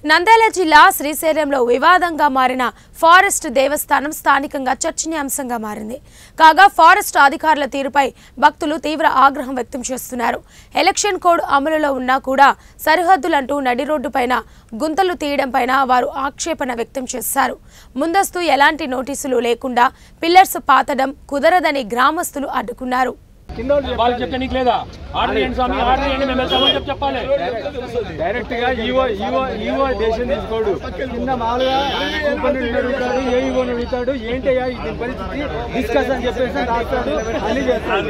నంద్యాల జిల్లా శ్రీశైలంలో వివాదంగా మారిన ఫారెస్ట్ దేవస్థానం స్థానికంగా చర్చనీయాంశంగా మారింది. కాగా ఫారెస్ట్ అధికారుల తీరుపై భక్తులు తీవ్ర ఆగ్రహం వ్యక్తం చేస్తున్నారు. ఎలక్షన్ కోడ్ అమలులో ఉన్నా కూడా సరిహద్దులంటూ నడి రోడ్డుపైన గుంతలు తీయడంపైన వారు ఆక్షేపణ వ్యక్తం చేశారు. ముందస్తు ఎలాంటి నోటీసులు లేకుండా పిల్లర్స్ పాతడం కుదరదని గ్రామస్తులు అడ్డుకున్నారు. డైరెక్ట్ గా ఈవో డెసిషన్ తీసుకోడు. కింద మామూలుగా అడుగుతాడు ఏంటయ్యా ఇది పరిస్థితి డిస్కస్ అని చెప్పేసి రాస్తాడు, అన్ని చేస్తాడు.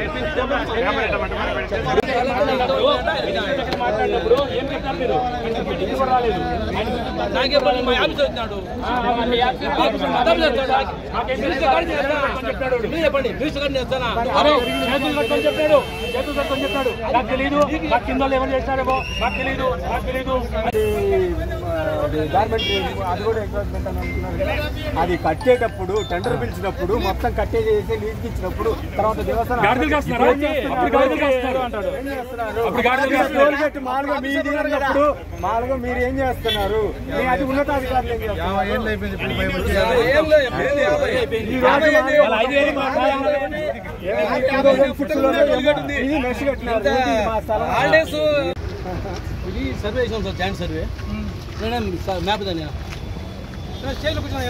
అది కట్టేటప్పుడు టెండర్ పిలిచినప్పుడు మొత్తం కట్టేసి లీజుకి ఇచ్చినప్పుడు తర్వాత దేవస్థానం మామూలుగా మీరు ఏం చేస్తున్నారు? అది ఉన్నతాధికారులు ఏం ఇది సర్వే చేసాం సార్, జాయింట్ సర్వే మ్యాప్ దాన్ని స్టేజ్లో కూర్చొని